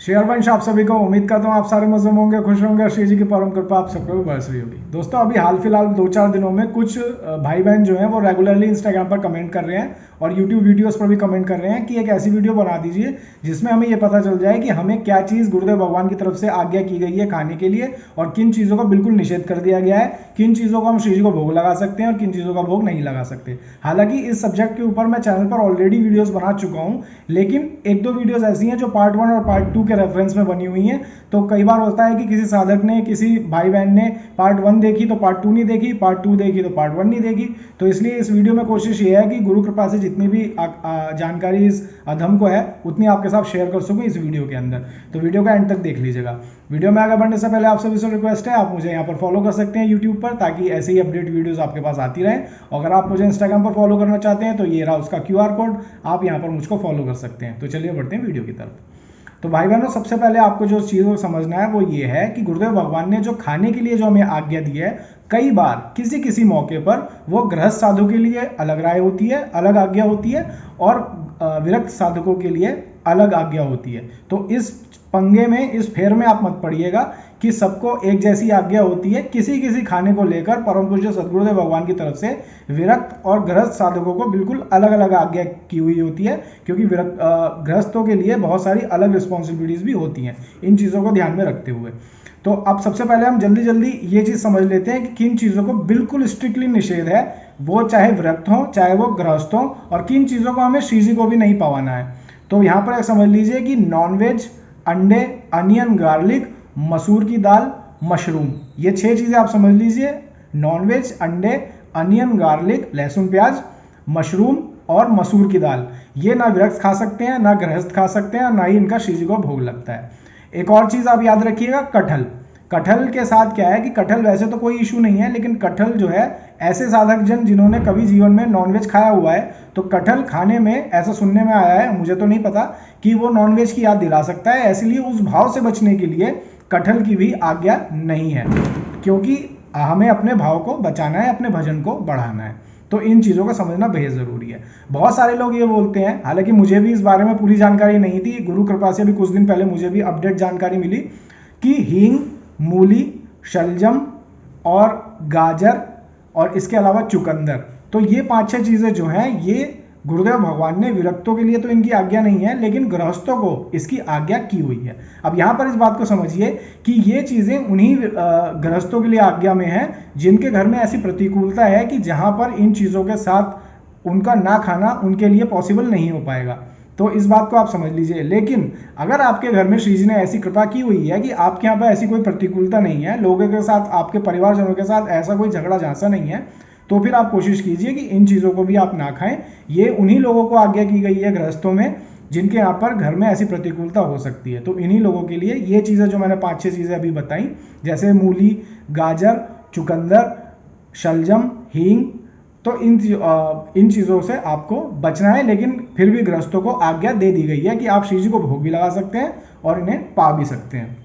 शेयरवंश आप सभी को उम्मीद करता हूँ आप सारे मजे में होंगे, खुश होंगे। श्री जी की परम कृपा आप सबको बरस रही होगी। दोस्तों अभी हाल फिलहाल 2-4 दिनों में कुछ भाई बहन जो हैं वो रेगुलरली इंस्टाग्राम पर कमेंट कर रहे हैं और यूट्यूब वीडियोस पर भी कमेंट कर रहे हैं कि एक ऐसी वीडियो बना दीजिए जिसमें हमें ये पता चल जाए कि हमें क्या चीज़ गुरुदेव भगवान की तरफ से आज्ञा की गई है खाने के लिए और किन चीज़ों का बिल्कुल निषेध कर दिया गया है, किन चीज़ों को हम श्री जी को भोग लगा सकते हैं और किन चीज़ों का भोग नहीं लगा सकते। हालांकि इस सब्जेक्ट के ऊपर मैं चैनल पर ऑलरेडी वीडियोस बना चुका हूँ, लेकिन 1-2 वीडियोस ऐसी हैं जो पार्ट 1 और पार्ट 2 के रेफरेंस में बनी हुई हैं। तो कई बार होता है कि किसी साधक ने, किसी भाई बहन ने पार्ट 1 देखी तो पार्ट 2 नहीं देखी, पार्ट 2 देखी तो पार्ट 1 नहीं देखी। तो इसलिए इस वीडियो में कोशिश ये है कि गुरु कृपा से जितनी भी जानकारी इस अधम को है उतनी आपके साथ शेयर कर सकूं इस वीडियो के अंदर। तो वीडियो का एंड तक देख लीजिएगा। वीडियो में आगे बढ़ने से पहले आप सभी से रिक्वेस्ट है, आप मुझे यहाँ पर फॉलो कर सकते हैं यूट्यूब पर, ताकि ऐसे ही अपडेट वीडियोस आपके पास आती रहें। अगर आप मुझे इंस्टाग्राम पर फॉलो करना चाहते हैं तो ये रहा उसका QR कोड, आप यहाँ पर मुझको फॉलो कर सकते हैं। तो चलिए बढ़ते हैं वीडियो की तरफ। तो भाई बहनों, सबसे पहले आपको जो चीज़ को समझना है वो ये है कि गुरुदेव भगवान ने जो खाने के लिए जो हमें आज्ञा दी है, कई बार किसी किसी मौके पर वो गृहस्थ साधु के लिए अलग राय होती है, अलग आज्ञा होती है, और विरक्त साधकों के लिए अलग आज्ञा होती है। तो इस पंगे में, इस फेर में आप मत पड़िएगा कि सबको एक जैसी आज्ञा होती है। किसी किसी खाने को लेकर परम पूज्य सद्गुरुदेव भगवान की तरफ से विरक्त और गृहस्थ साधकों को बिल्कुल अलग अलग आज्ञा की हुई होती है, क्योंकि गृहस्थों के लिए बहुत सारी अलग रिस्पॉन्सिबिलिटीज भी होती हैं, इन चीज़ों को ध्यान में रखते हुए। तो अब सबसे पहले हम जल्दी जल्दी ये चीज़ समझ लेते हैं कि किन चीज़ों को बिल्कुल स्ट्रिक्टली निषेध है, वो चाहे विरक्त हों चाहे वो गृहस्थ हों, और किन चीज़ों को हमें श्री जी को भी नहीं पवाना है। तो यहाँ पर समझ लीजिए कि नॉनवेज, अंडे, अनियन, गार्लिक, मसूर की दाल, मशरूम, ये 6 चीज़ें आप समझ लीजिए। नॉनवेज, अंडे, अनियन, गार्लिक, लहसुन प्याज, मशरूम और मसूर की दाल, ये ना विरक्त खा सकते हैं, ना गृहस्थ खा सकते हैं, और ना ही इनका श्री जी को भोग लगता है। एक और चीज़ आप याद रखिएगा, कटहल। कटहल के साथ क्या है कि कटहल वैसे तो कोई इशू नहीं है, लेकिन कटहल जो है, ऐसे साधक जन जिन्होंने कभी जीवन में नॉनवेज खाया हुआ है, तो कटहल खाने में ऐसा सुनने में आया है, मुझे तो नहीं पता, कि वो नॉनवेज की याद दिला सकता है। इसलिए उस भाव से बचने के लिए कटहल की भी आज्ञा नहीं है, क्योंकि हमें अपने भाव को बचाना है, अपने भजन को बढ़ाना है। तो इन चीज़ों का समझना बेहद ज़रूरी है। बहुत सारे लोग ये बोलते हैं, हालांकि मुझे भी इस बारे में पूरी जानकारी नहीं थी, गुरु कृपा से भी कुछ दिन पहले मुझे भी अपडेट जानकारी मिली कि हींग, मूली, शलजम और गाजर और इसके अलावा चुकंदर, तो ये 5-6 चीज़ें जो हैं, ये गुरुदेव भगवान ने विरक्तों के लिए तो इनकी आज्ञा नहीं है, लेकिन गृहस्थों को इसकी आज्ञा की हुई है। अब यहाँ पर इस बात को समझिए कि ये चीज़ें उन्हीं गृहस्थों के लिए आज्ञा में हैं जिनके घर में ऐसी प्रतिकूलता है कि जहाँ पर इन चीज़ों के साथ उनका ना खाना उनके लिए पॉसिबल नहीं हो पाएगा। तो इस बात को आप समझ लीजिए। लेकिन अगर आपके घर में श्री जी ने ऐसी कृपा की हुई है कि आपके यहाँ पर ऐसी कोई प्रतिकूलता नहीं है, लोगों के साथ, आपके परिवारजनों के साथ ऐसा कोई झगड़ा झांसा नहीं है, तो फिर आप कोशिश कीजिए कि इन चीज़ों को भी आप ना खाएं। ये उन्हीं लोगों को आज्ञा की गई है गृहस्थों में जिनके यहाँ पर घर में ऐसी प्रतिकूलता हो सकती है। तो इन्हीं लोगों के लिए ये चीज़ें जो मैंने 5-6 चीज़ें अभी बताई, जैसे मूली, गाजर, चुकंदर, शलजम, हींग, तो इन चीज़ों से आपको बचना है। लेकिन फिर भी गृहस्थों को आज्ञा दे दी गई है कि आप श्री जी को भोग भी लगा सकते हैं और इन्हें पा भी सकते हैं।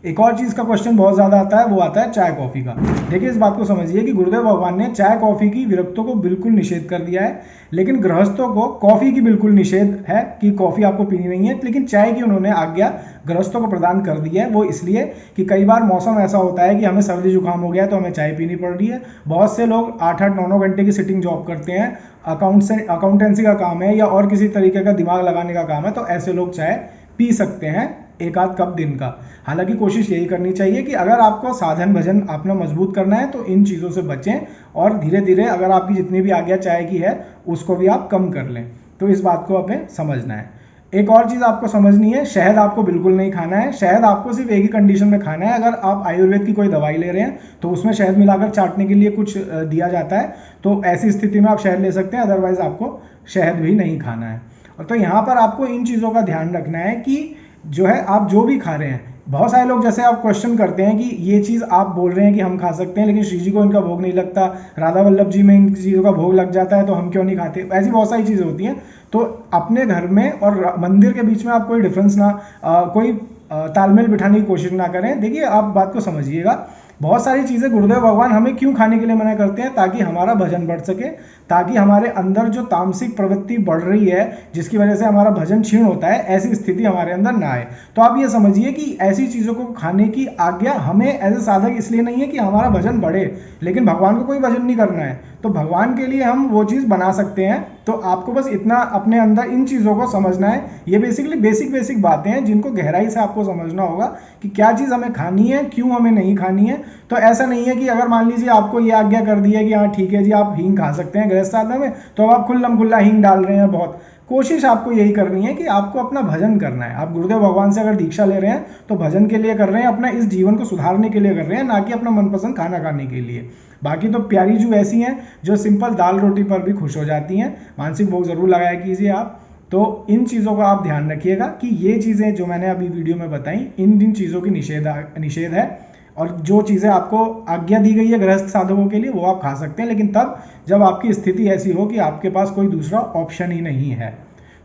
एक और चीज़ का क्वेश्चन बहुत ज़्यादा आता है, वो आता है चाय कॉफ़ी का। देखिए, इस बात को समझिए कि गुरुदेव भगवान ने चाय कॉफ़ी की विरक्तों को बिल्कुल निषेध कर दिया है, लेकिन गृहस्थों को कॉफ़ी की बिल्कुल निषेध है कि कॉफ़ी आपको पीनी नहीं है, लेकिन चाय की उन्होंने आज्ञा गृहस्थों को प्रदान कर दी है। वो इसलिए कि कई बार मौसम ऐसा होता है कि हमें सर्दी जुकाम हो गया तो हमें चाय पीनी पड़ रही है। बहुत से लोग 8-8, 9-9 घंटे की सिटिंग जॉब करते हैं, अकाउंटेंसी का काम है या और किसी तरीके का दिमाग लगाने का काम है, तो ऐसे लोग चाय पी सकते हैं एक आध कप दिन का। हालांकि कोशिश यही करनी चाहिए कि अगर आपको साधन भजन अपना मजबूत करना है तो इन चीज़ों से बचें, और धीरे धीरे अगर आपकी जितनी भी आज्ञा चाय की है उसको भी आप कम कर लें। तो इस बात को हमें समझना है। एक और चीज़ आपको समझनी है, शहद आपको बिल्कुल नहीं खाना है। शहद आपको सिर्फ एक ही कंडीशन में खाना है, अगर आप आयुर्वेद की कोई दवाई ले रहे हैं तो उसमें शहद मिलाकर चाटने के लिए कुछ दिया जाता है, तो ऐसी स्थिति में आप शहद ले सकते हैं, अदरवाइज आपको शहद भी नहीं खाना है। और तो यहाँ पर आपको इन चीज़ों का ध्यान रखना है कि जो है आप जो भी खा रहे हैं, बहुत सारे लोग जैसे आप क्वेश्चन करते हैं कि ये चीज़ आप बोल रहे हैं कि हम खा सकते हैं लेकिन श्री जी को इनका भोग नहीं लगता, राधा वल्लभ जी में इन चीज़ों का भोग लग जाता है तो हम क्यों नहीं खाते, ऐसी बहुत सारी चीज़ें होती हैं। तो अपने घर में और मंदिर के बीच में आप कोई डिफरेंस ना, कोई तालमेल बिठाने की कोशिश ना करें। देखिए, आप बात को समझिएगा, बहुत सारी चीज़ें गुरुदेव भगवान हमें क्यों खाने के लिए मना करते हैं, ताकि हमारा भजन बढ़ सके, ताकि हमारे अंदर जो तामसिक प्रवृत्ति बढ़ रही है, जिसकी वजह से हमारा भजन क्षीण होता है, ऐसी स्थिति हमारे अंदर ना आए। तो आप ये समझिए कि ऐसी चीज़ों को खाने की आज्ञा हमें एज ए साधक इसलिए नहीं है कि हमारा भजन बढ़े, लेकिन भगवान को कोई भजन नहीं करना है तो भगवान के लिए हम वो चीज़ बना सकते हैं। तो आपको बस इतना अपने अंदर इन चीज़ों को समझना है। ये बेसिकली बेसिक बातें हैं जिनको गहराई से आपको समझना होगा कि क्या चीज़ हमें खानी है, क्यों हमें नहीं खानी है। तो ऐसा नहीं है कि अगर मान लीजिए आपको ये आज्ञा कर दी है कि हाँ ठीक है जी आप हींग खा सकते हैं गृहस्थ साधना में, तो अब आप खुल्लम खुल्ला हींग डाल रहे हैं। बहुत कोशिश आपको यही करनी है कि आपको अपना भजन करना है। आप गुरुदेव भगवान से अगर दीक्षा ले रहे हैं तो भजन के लिए कर रहे हैं, अपना इस जीवन को सुधारने के लिए कर रहे हैं, ना कि अपना मनपसंद खाना खाने के लिए। बाकी तो प्यारी जू ऐसी हैं जो सिंपल दाल रोटी पर भी खुश हो जाती हैं। मानसिक भोग जरूर लगाया कीजिए आप। तो इन चीज़ों का आप ध्यान रखिएगा कि ये चीज़ें जो मैंने अभी वीडियो में बताई, इन चीज़ों की निषेध है। और जो चीज़ें आपको आज्ञा दी गई है गृहस्थ साधकों के लिए वो आप खा सकते हैं, लेकिन तब जब आपकी स्थिति ऐसी हो कि आपके पास कोई दूसरा ऑप्शन ही नहीं है।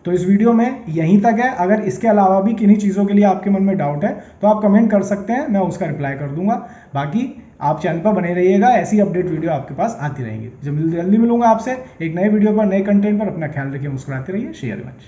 तो इस वीडियो में यहीं तक है। अगर इसके अलावा भी किन्हीं चीज़ों के लिए आपके मन में डाउट है तो आप कमेंट कर सकते हैं, मैं उसका रिप्लाई कर दूंगा। बाकी आप चैनल पर बने रहिएगा, ऐसी अपडेट वीडियो आपके पास आती रहेंगी। जल्दी मिलूंगा आपसे एक नए वीडियो पर, नए कंटेंट पर। अपना ख्याल रखिए, मुस्कुराते रहिए। Share much.